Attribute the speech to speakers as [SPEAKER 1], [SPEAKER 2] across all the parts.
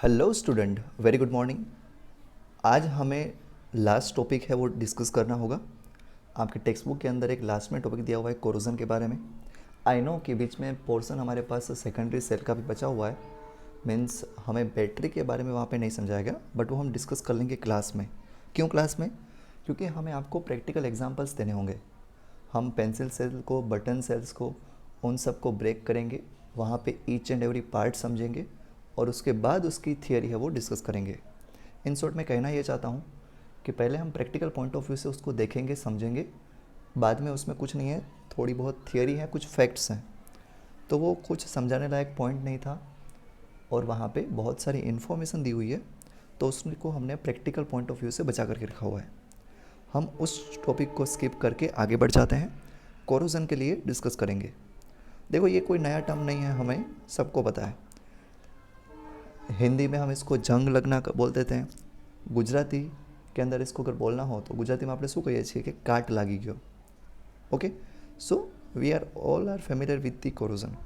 [SPEAKER 1] Hello student, very good morning. आज हमें last topic है वो डिस्कस करना होगा। आपके टेक्स्ट बुक के अंदर एक लास्ट में टॉपिक दिया हुआ है कोरोजन के बारे में। आई नो कि बीच में पोर्शन हमारे पास सेकेंडरी सेल का भी बचा हुआ है, मीन्स हमें बैटरी के बारे में वहाँ पे नहीं समझाया गया, बट वो हम डिस्कस कर लेंगे क्लास में। क्यों क्लास में? क्योंकि हमें आपको प्रैक्टिकल एग्जाम्पल्स देने होंगे। हम पेंसिल सेल को, बटन सेल्स को, उन सब को ब्रेक करेंगे, वहाँ पे ईच एंड एवरी पार्ट समझेंगे और उसके बाद उसकी थियरी है वो डिस्कस करेंगे। इन शॉर्ट मैं कहना ये चाहता हूँ कि पहले हम प्रैक्टिकल पॉइंट ऑफ व्यू से उसको देखेंगे, समझेंगे, बाद में उसमें कुछ नहीं है, थोड़ी बहुत थियरी है, कुछ फैक्ट्स हैं, तो वो कुछ समझाने लायक पॉइंट नहीं था और वहाँ पे बहुत सारी इन्फॉर्मेशन दी हुई है, तो उसको हमने प्रैक्टिकल पॉइंट ऑफ व्यू से बचा करके रखा हुआ है। हम उस टॉपिक को स्किप करके आगे बढ़ जाते हैं, कोरोजन के लिए डिस्कस करेंगे। देखो, ये कोई नया टर्म नहीं है, हमें सबको पता है। हिंदी में हम इसको जंग लगना बोल देते हैं। गुजराती के अंदर इसको अगर बोलना हो तो गुजराती में આપણે શું કહીએ છીએ કે કાટ લાગી ગયો। Okay, so we are all are familiar with the corrosion.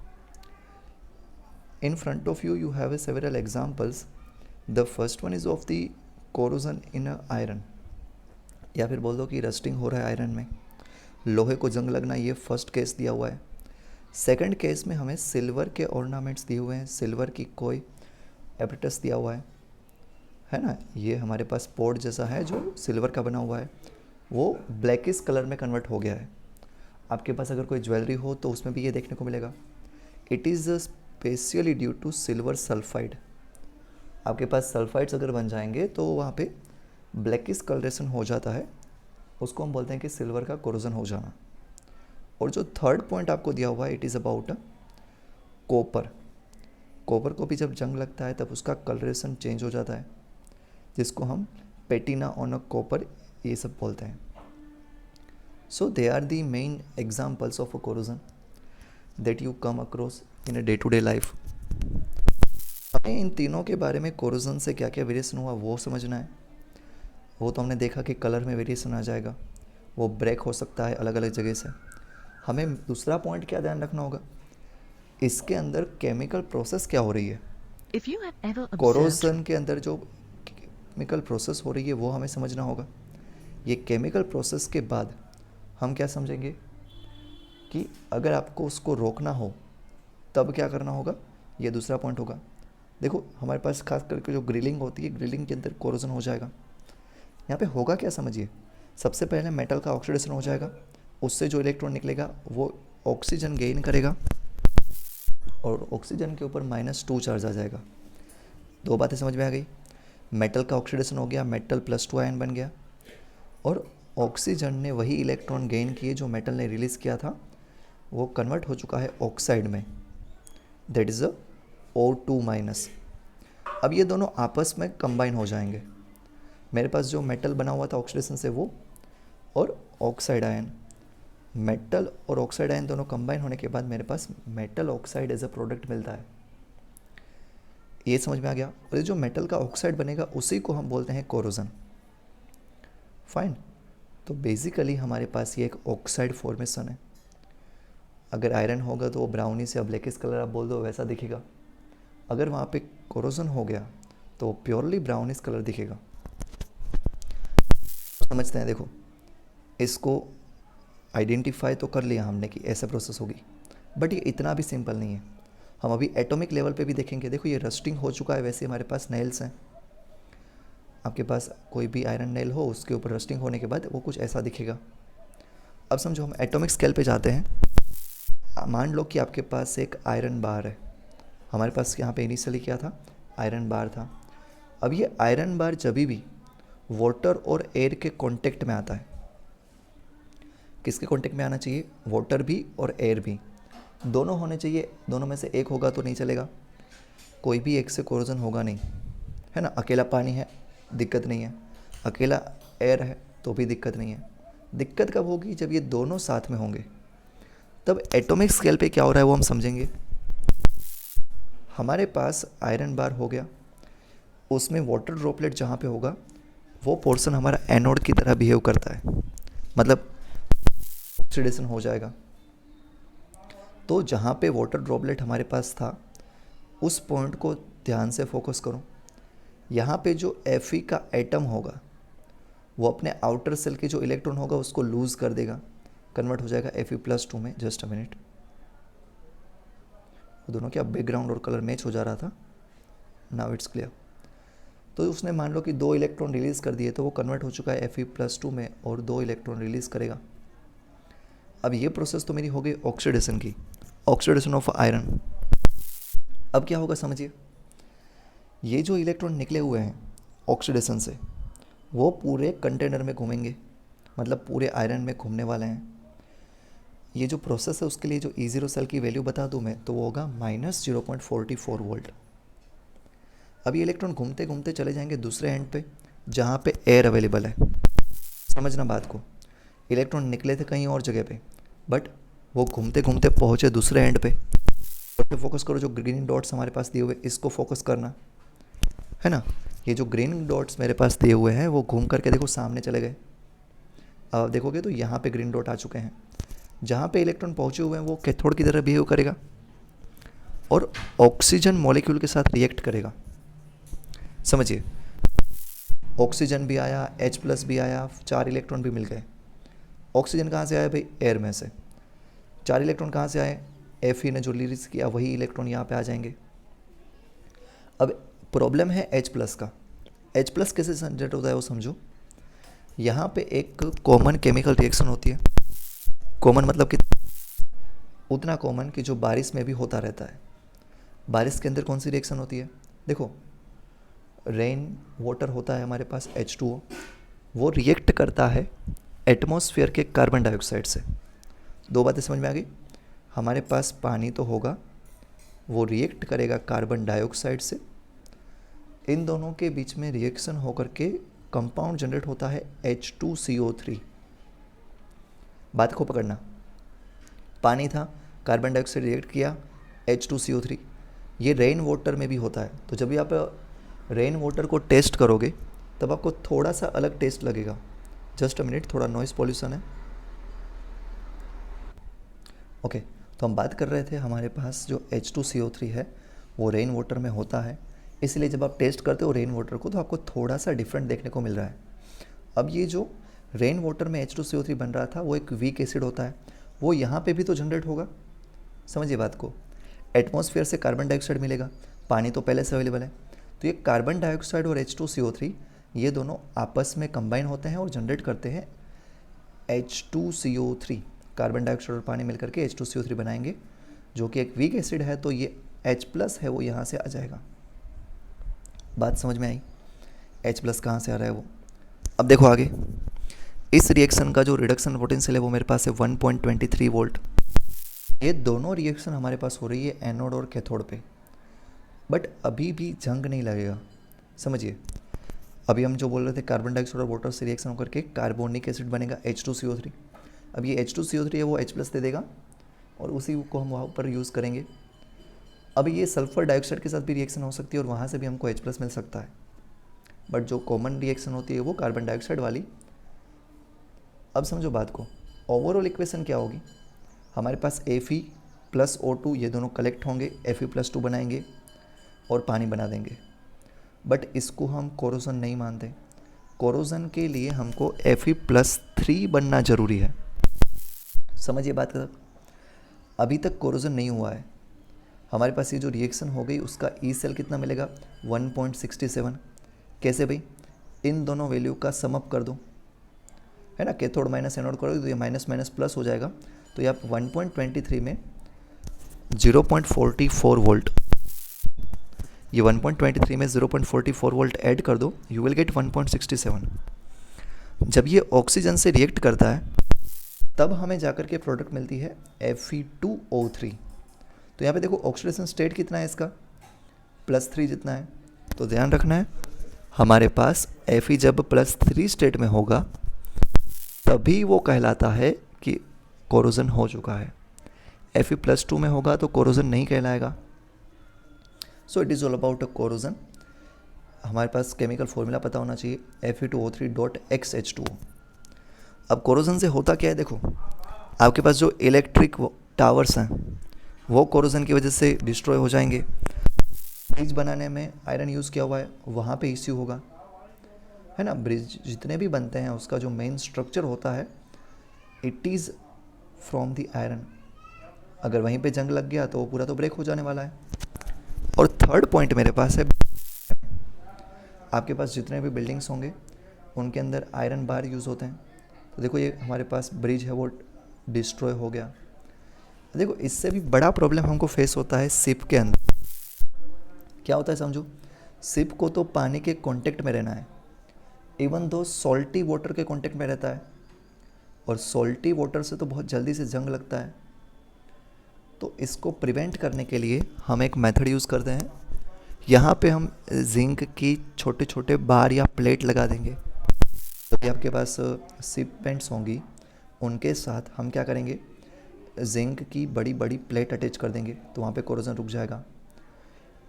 [SPEAKER 1] In front of you, you have several examples. The first one is of the corrosion in a iron, या फिर बोल दो कि रस्टिंग हो रहा है आयरन में, लोहे को जंग लगना, ये फर्स्ट केस दिया हुआ है। सेकंड केस में हमें सिल्वर के ऑर्नामेंट्स दिए हुए हैं, सिल्वर की कोई एपरेटस दिया हुआ है ना। ये हमारे पास पोर्ट जैसा है जो सिल्वर का बना हुआ है, वो ब्लैकिश कलर में कन्वर्ट हो गया है। आपके पास अगर कोई ज्वेलरी हो तो उसमें भी ये देखने को मिलेगा। It is specially due to silver sulphide. आपके पास सल्फाइड्स अगर बन जाएंगे तो वहाँ पे ब्लैकिश कलरेशन हो जाता है, उसको हम बोलते हैं कि सिल्वर का कोरोजन हो जाना। और जो थर्ड पॉइंट आपको दिया हुआ है, it is about copper. Copper को भी जब जंग लगता है तब उसका कलरेशन चेंज हो जाता है, जिसको हम पेटिना ऑन अ कॉपर ये सब बोलते हैं। So they are the main examples of a corrosion that you come across in a day to day life. हमें इन तीनों के बारे में कोरोजन से क्या क्या वेरिएशन हुआ वो समझना है। वो तो हमने देखा कि कलर में वेरिएशन आ जाएगा, वो ब्रेक हो सकता है अलग अलग जगह से। हमें दूसरा पॉइंट क्या ध्यान रखना होगा, इसके अंदर केमिकल प्रोसेस क्या हो रही है। कोरोजन के अंदर जो केमिकल प्रोसेस हो रही है वो हमें समझना होगा। ये केमिकल प्रोसेस के बाद हम क्या समझेंगे कि अगर आपको उसको रोकना हो तब क्या करना होगा, ये दूसरा पॉइंट होगा। देखो, हमारे पास खास करके जो ग्रिलिंग होती है, ग्रिलिंग के अंदर कोरोजन हो जाएगा। यहाँ पे होगा क्या समझिए, सबसे पहले मेटल का ऑक्सीडेशन हो जाएगा, उससे जो इलेक्ट्रॉन निकलेगा वो ऑक्सीजन गेन करेगा और ऑक्सीजन के ऊपर -2 चार्ज आ जाएगा। दो बातें समझ में आ गई। मेटल का ऑक्सीडेशन हो गया, मेटल +2 आयन बन गया, और ऑक्सीजन ने वही इलेक्ट्रॉन गेन किए जो मेटल ने रिलीज़ किया था, वो कन्वर्ट हो चुका है ऑक्साइड में, दैट इज़ O2-। अब ये दोनों आपस में कंबाइन हो जाएंगे। मेरे पास जो मेटल बना हुआ था ऑक्सीडेशन से वो, और ऑक्साइड आयन, मेटल और ऑक्साइड आयन दोनों कंबाइन होने के बाद मेरे पास metal oxide as a product मिलता है। ये समझ में आ गया। और ये जो मेटल का ऑक्साइड बनेगा उसी को हम बोलते हैं कोरोजन। फाइन। तो बेसिकली हमारे पास ये एक ऑक्साइड फॉर्मेशन है। अगर आयरन होगा तो वो ब्राउनी से ब्लैकिश कलर आप बोल दो वैसा दिखेगा, अगर वहाँ पे कोरोजन हो गया तो प्योरली ब्राउनिश कलर दिखेगा। समझते हैं, देखो, इसको आइडेंटिफाई तो कर लिया हमने कि ऐसा प्रोसेस होगी, बट ये इतना भी सिंपल नहीं है। हम अभी एटॉमिक लेवल पे भी देखेंगे। देखो, ये रस्टिंग हो चुका है, वैसे हमारे पास नेल्स हैं। आपके पास कोई भी आयरन नेल हो, उसके ऊपर रस्टिंग होने के बाद वो कुछ ऐसा दिखेगा। अब समझो, हम एटॉमिक स्केल पे जाते हैं। मान लो कि आपके पास एक आयरन बार है। हमारे पास यहाँ पे इनिशियली क्या था, आयरन बार था। अब ये आयरन बार जब भी वाटर और एयर के कांटेक्ट में आता है, किसके कांटेक्ट में आना चाहिए, वाटर भी और एयर भी, दोनों होने चाहिए। दोनों में से एक होगा तो नहीं चलेगा, कोई भी एक से कोरोजन होगा नहीं, है ना। अकेला पानी है, दिक्कत नहीं है, अकेला एयर है तो भी दिक्कत नहीं है। दिक्कत कब होगी, जब ये दोनों साथ में होंगे। तब एटॉमिक स्केल पे क्या हो रहा है वो हम समझेंगे। हमारे पास आयरन बार हो गया, उसमें वाटर ड्रॉपलेट जहाँ पे होगा वो पोर्शन हमारा एनोड की तरह बिहेव करता है, मतलब ऑक्सीडेशन हो जाएगा। तो जहाँ पे वाटर ड्रॉपलेट हमारे पास था, उस पॉइंट को ध्यान से फोकस करो। यहाँ पे जो Fe का एटम होगा वो अपने आउटर सेल के जो इलेक्ट्रॉन होगा उसको लूज़ कर देगा, कन्वर्ट हो जाएगा Fe+2 में। जस्ट अ मिनट, वो दोनों क्या बैकग्राउंड और कलर मैच हो जा रहा था, नाउ इट्स क्लियर। तो उसने मान लो कि 2 इलेक्ट्रॉन रिलीज़ कर दिए, तो वो कन्वर्ट हो चुका है Fe+2 में और 2 इलेक्ट्रॉन रिलीज़ करेगा। अब ये प्रोसेस तो मेरी हो गई ऑक्सीडेशन की, ऑक्सीडेशन ऑफ आयरन। अब क्या होगा समझिए, ये जो इलेक्ट्रॉन निकले हुए हैं ऑक्सीडेशन से वो पूरे कंटेनर में घूमेंगे, मतलब पूरे आयरन में घूमने वाले हैं। ये जो प्रोसेस है उसके लिए जो E0 सेल की वैल्यू बता दूं मैं, तो वो होगा -0.44 वोल्ट। अब ये इलेक्ट्रॉन घूमते घूमते चले जाएंगे दूसरे एंड पे जहाँ पे एयर अवेलेबल है। समझना बात को, इलेक्ट्रॉन निकले थे कहीं और जगह पे, बट वो घूमते घूमते पहुँचे दूसरे एंड पे। फोकस करो, जो ग्रीन डॉट्स हमारे पास दिए हुए इसको फोकस करना है ना। ये जो ग्रीन डॉट्स मेरे पास दिए हुए हैं वो घूम करके देखो सामने चले गए। अब देखोगे तो यहाँ पे ग्रीन डॉट आ चुके हैं, जहाँ पे इलेक्ट्रॉन पहुँचे हुए हैं वो कैथोड की तरह बिहेव करेगा और ऑक्सीजन मॉलिक्यूल के साथ रिएक्ट करेगा। समझिए, ऑक्सीजन भी आया, H+ भी आया, 4 इलेक्ट्रॉन भी मिल गए। ऑक्सीजन कहाँ से आया भाई? एयर में से। 4 इलेक्ट्रॉन कहाँ से आए? Fe ने जो रिलीज किया वही इलेक्ट्रॉन यहाँ पे आ जाएंगे। अब प्रॉब्लम है H+ का। H+ कैसे जनरेट होता है वो समझो। यहाँ पे एक कॉमन केमिकल रिएक्शन होती है। कॉमन मतलब कि उतना कॉमन कि जो बारिश में भी होता रहता है। बारिश के अंदर कौन सी रिएक्शन होती है? देखो, रेन वाटर होता है हमारे पास H2O, वो रिएक्ट करता है एटमॉस्फेयर के कार्बन डाइऑक्साइड से। 2 बातें समझ में आ गई। हमारे पास पानी तो होगा, वो रिएक्ट करेगा कार्बन डाइऑक्साइड से, इन दोनों के बीच में रिएक्शन होकर के कंपाउंड जनरेट होता है H2CO3। बात को पकड़ना, पानी था, कार्बन डाइऑक्साइड रिएक्ट किया, H2CO3। ये रेन वाटर में भी होता है। तो जब भी आप रेन वाटर को टेस्ट करोगे तब आपको थोड़ा सा अलग टेस्ट लगेगा। जस्ट अ मिनट, थोड़ा नॉइस पॉल्यूशन है। ओके, तो हम बात कर रहे थे हमारे पास जो H2CO3 है वो रेन वाटर में होता है, इसलिए जब आप टेस्ट करते हो रेन वाटर को तो आपको थोड़ा सा डिफरेंट देखने को मिल रहा है। अब ये जो रेन वाटर में H2CO3 बन रहा था वो एक वीक एसिड होता है, वो यहाँ पे भी तो जनरेट होगा। समझिए बात को, एटमॉस्फेयर से कार्बन डाइऑक्साइड मिलेगा, पानी तो पहले से अवेलेबल है, तो ये कार्बन डाइऑक्साइड और H2CO3 ये दोनों आपस में कंबाइन होते हैं और जनरेट करते हैं H2CO3। कार्बन डाइऑक्साइड और पानी मिलकर के H2CO3 बनाएंगे, जो कि एक वीक एसिड है, तो ये H+ है वो यहाँ से आ जाएगा। बात समझ में आई? H+ कहाँ से आ रहा है वो? अब देखो आगे, इस रिएक्शन का जो रिडक्शन पोटेंशियल है वो मेरे पास है 1.23 वोल्ट। ये दोनों रिएक्शन हमारे पास हो रही है एनोड और कैथोड पे, बट अभी भी जंग नहीं लगेगा। समझिए, अभी हम जो बोल रहे थे कार्बन डाइऑक्साइड और वाटर से रिएक्शन होकर के कार्बोनिक एसिड बनेगा H2CO3। अब ये H2CO3 है वो H+ दे देगा और उसी को हम वहाँ पर यूज़ करेंगे। अब ये सल्फर डाइऑक्साइड के साथ भी रिएक्शन हो सकती है और वहाँ से भी हमको H+ मिल सकता है, बट जो कॉमन रिएक्शन होती है वो कार्बन डाइऑक्साइड वाली। अब समझो बात को, ओवरऑल इक्वेशन क्या होगी? हमारे पास Fe+O2 ये दोनों कलेक्ट होंगे, Fe+2 बनाएंगे और पानी बना देंगे, बट इसको हम कोरोजन नहीं मानते। कोरोजन के लिए हमको Fe+3 बनना ज़रूरी है। समझिए बात कर, अभी तक कोरोजन नहीं हुआ है। हमारे पास ये जो रिएक्शन हो गई उसका ई सेल कितना मिलेगा? 1.67। कैसे भाई? इन दोनों वैल्यू का सम अप कर दो, है ना, कैथोड माइनस एनोड करोगे तो ये माइनस माइनस प्लस हो जाएगा। तो ये आप 1.23 में 0.44 वोल्ट, ये 1.23 में 0.44 वोल्ट ऐड कर दो, यू विल गेट 1.67। जब ये ऑक्सीजन से रिएक्ट करता है तब हमें जाकर के प्रोडक्ट मिलती है Fe2O3। तो यहाँ पे देखो ऑक्सीडेशन स्टेट कितना है इसका? +3 जितना है। तो ध्यान रखना है, हमारे पास Fe जब +3 स्टेट में होगा तभी वो कहलाता है कि कोरोजन हो चुका है। Fe+2 में होगा तो कोरोजन नहीं कहलाएगा। So it is all about a corrosion. हमारे पास केमिकल फॉर्मूला पता होना चाहिए, Fe2O3.XH2O। अब कोरोजन से होता क्या है? देखो, आपके पास जो इलेक्ट्रिक टावर्स हैं वो कोरोजन की वजह से डिस्ट्रॉय हो जाएंगे। ब्रिज बनाने में आयरन यूज़ किया हुआ है, वहाँ पे इश्यू होगा, है ना। ब्रिज जितने भी बनते हैं उसका जो मेन स्ट्रक्चर होता है it is from the iron. अगर वहीं पे जंग लग गया तो वो पूरा तो ब्रेक हो जाने वाला है। और थर्ड पॉइंट मेरे पास है, आपके पास जितने भी बिल्डिंग्स होंगे उनके अंदर आयरन बार यूज़ होते हैं। तो देखो ये हमारे पास ब्रिज है वो डिस्ट्रॉय हो गया। देखो इससे भी बड़ा प्रॉब्लम हमको फेस होता है शिप के अंदर। क्या होता है समझो, शिप को तो पानी के कांटेक्ट में रहना है, इवन दो सॉल्टी वाटर के कांटेक्ट में रहता है, और सॉल्टी वाटर से तो बहुत जल्दी से जंग लगता है। तो इसको प्रिवेंट करने के लिए हम एक मेथड यूज़ करते हैं, यहाँ पे हम जिंक की छोटे छोटे बार या प्लेट लगा देंगे। तो ये आपके पास शिप पेंट्स होंगी, उनके साथ हम क्या करेंगे, जिंक की बड़ी बड़ी प्लेट अटैच कर देंगे, तो वहाँ पे कोरोजन रुक जाएगा।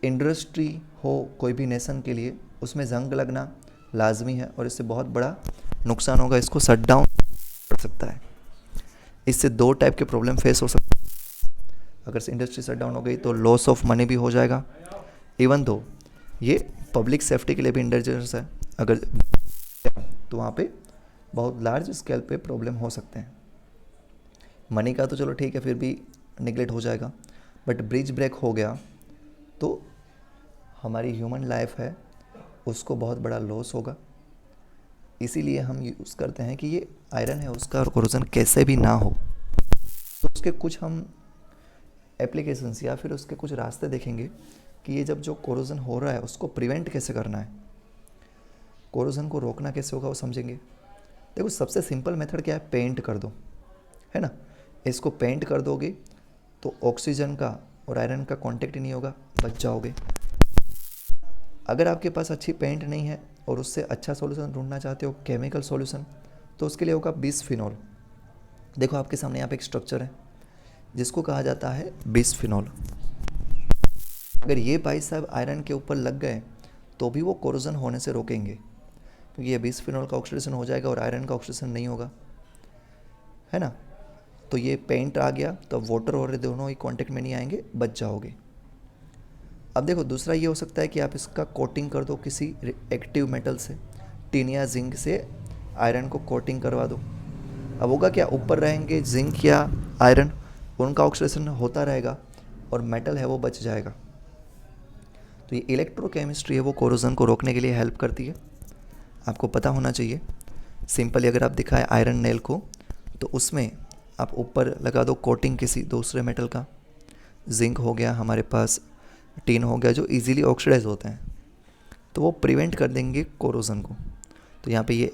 [SPEAKER 1] इंडस्ट्री हो कोई भी नेशन के लिए उसमें जंग लगना लाजमी है, और इससे बहुत बड़ा नुकसान होगा, इसको शट डाउन कर सकता है। इससे दो टाइप के प्रॉब्लम फेस हो सकते हैं। अगर से इंडस्ट्री शट डाउन हो गई तो लॉस ऑफ मनी भी हो जाएगा, इवन दो ये पब्लिक सेफ्टी के लिए भी इंडेंजरस है। अगर तो वहाँ पे बहुत लार्ज स्केल पे प्रॉब्लम हो सकते हैं। मनी का तो चलो ठीक है, फिर भी निगलेक्ट हो जाएगा, बट ब्रिज ब्रेक हो गया तो हमारी ह्यूमन लाइफ है उसको बहुत बड़ा लॉस होगा। इसीलिए हम यूज़ करते हैं कि ये आयरन है उसका कोरोजन कैसे भी ना हो। तो उसके कुछ हम एप्लीकेशंस या फिर उसके कुछ रास्ते देखेंगे कि ये जब जो कोरोजन हो रहा है उसको प्रिवेंट कैसे करना है, कोरोजन को रोकना कैसे होगा वो समझेंगे। देखो सबसे सिंपल मेथड क्या है, पेंट कर दो, है ना। इसको पेंट कर दोगे तो ऑक्सीजन का और आयरन का कांटेक्ट ही नहीं होगा, बच जाओगे। अगर आपके पास अच्छी पेंट नहीं है और उससे अच्छा सॉल्यूशन ढूंढना चाहते हो, केमिकल सॉल्यूशन, तो उसके लिए होगा बिस्फिनॉल। देखो आपके सामने यहाँ पे एक स्ट्रक्चर है जिसको कहा जाता है बिस्फिनॉल। अगर ये भाई साहब आयरन के ऊपर लग गए तो भी वो कोरोजन होने से रोकेंगे, क्योंकि ये बिस्फिनॉल का ऑक्सीडेशन हो जाएगा और आयरन का ऑक्सीडेशन नहीं होगा, है ना। तो ये पेंट आ गया तो वाटर और दोनों ही कांटेक्ट में नहीं आएंगे, बच जाओगे। अब देखो दूसरा ये हो सकता है कि आप इसका कोटिंग कर दो किसी एक्टिव मेटल से, टिन या जिंक से आयरन को कोटिंग करवा दो। अब होगा क्या, ऊपर रहेंगे जिंक या आयरन, उनका ऑक्सीडेशन होता रहेगा और मेटल है वो बच जाएगा। तो ये इलेक्ट्रोकेमिस्ट्री है वो कोरोजन को रोकने के लिए हेल्प करती है, आपको पता होना चाहिए। सिंपली अगर आप दिखाएं आयरन नेल को तो उसमें आप ऊपर लगा दो कोटिंग किसी दूसरे मेटल का, जिंक हो गया हमारे पास, टिन हो गया, जो इजीली ऑक्सीडाइज होते हैं, तो वो प्रिवेंट कर देंगे कोरोजन को। तो यहाँ पे ये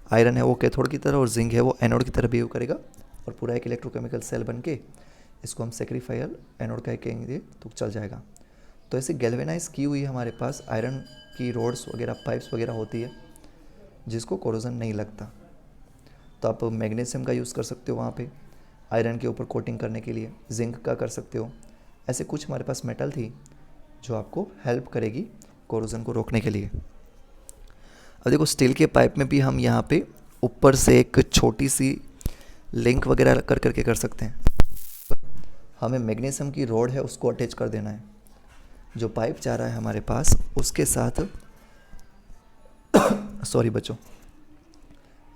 [SPEAKER 1] आयरन है वो कैथोड की तरह और जिंक है वो एनोड की तरह बिहेव करेगा, और पूरा एक इलेक्ट्रोकेमिकल सेल बन के इसको हम सेक्रीफायल एनोड कह कहेंगे तो चल जाएगा। तो ऐसे गैल्वेनाइज की हुई हमारे पास आयरन की रोड्स वगैरह पाइप्स वगैरह होती है जिसको कोरोजन नहीं लगता। तो आप मैग्नीशियम का यूज़ कर सकते हो वहाँ पे आयरन के ऊपर कोटिंग करने के लिए, जिंक का कर सकते हो। ऐसे कुछ हमारे पास मेटल थी जो आपको हेल्प करेगी कोरोजन को रोकने के लिए। अब देखो स्टील के पाइप में भी हम यहाँ पे ऊपर से एक छोटी सी लिंक वगैरह कर करके कर सकते हैं। हमें मैग्नीशियम की रॉड है उसको अटैच कर देना है, जो पाइप जा रहा है हमारे पास उसके साथ सॉरी बच्चों,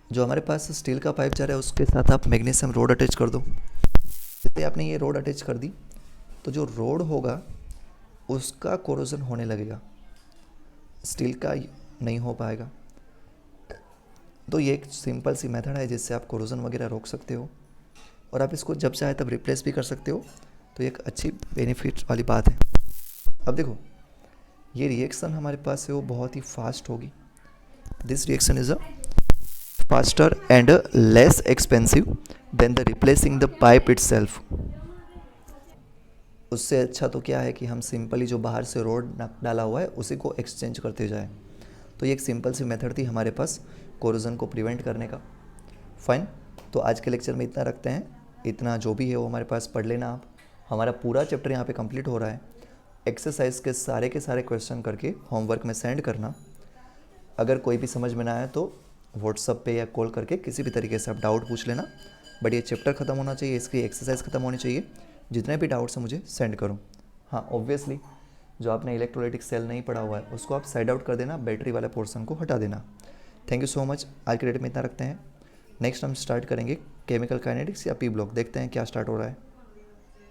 [SPEAKER 1] जो हमारे पास स्टील का पाइप जा रहा है उसके साथ आप मैग्नीशियम रोड अटैच कर दो। जैसे आपने ये रोड अटैच कर दी तो जो रोड होगा उसका कोरोजन होने लगेगा, स्टील का नहीं हो पाएगा। तो ये एक सिंपल सी मेथड है जिससे आप कोरोजन वगैरह रोक सकते हो, और आप इसको जब चाहे तब रिप्लेस भी कर सकते हो। तो ये एक अच्छी बेनिफिट वाली बात है। अब देखो ये रिएक्शन हमारे पास है वो बहुत ही फास्ट होगी। This reaction is a faster and less expensive than the replacing the pipe itself. उससे अच्छा तो क्या है कि हम सिंपली जो बाहर से रोड डाला हुआ है उसी को एक्सचेंज करते जाएं। तो ये एक सिंपल सी मेथड थी हमारे पास कोरोजन को प्रिवेंट करने का। फाइन, तो आज के लेक्चर में इतना रखते हैं, इतना जो भी है वो हमारे पास पढ़ लेना आप। हमारा पूरा चैप्टर यहाँ पे कंप्लीट हो रहा है। एक्सरसाइज के सारे क्वेश्चन करके होमवर्क में सेंड करना। अगर कोई भी समझ में ना आए तो व्हाट्सअप पे या कॉल करके किसी भी तरीके से आप डाउट पूछ लेना। बट ये चैप्टर ख़त्म होना चाहिए, इसकी एक्सरसाइज ख़त्म होनी चाहिए। जितने भी डाउट्स हैं मुझे सेंड करो। हाँ ऑब्वियसली जो आपने इलेक्ट्रोलाइटिक सेल नहीं पढ़ा हुआ है उसको आप साइड आउट कर देना, बैटरी वाले पोर्शन को हटा देना। थैंक यू सो मच, आज के डेट में इतना रखते हैं। नेक्स्ट हम स्टार्ट करेंगे केमिकल काइनेटिक्स या पी ब्लॉक, देखते हैं क्या स्टार्ट हो रहा है।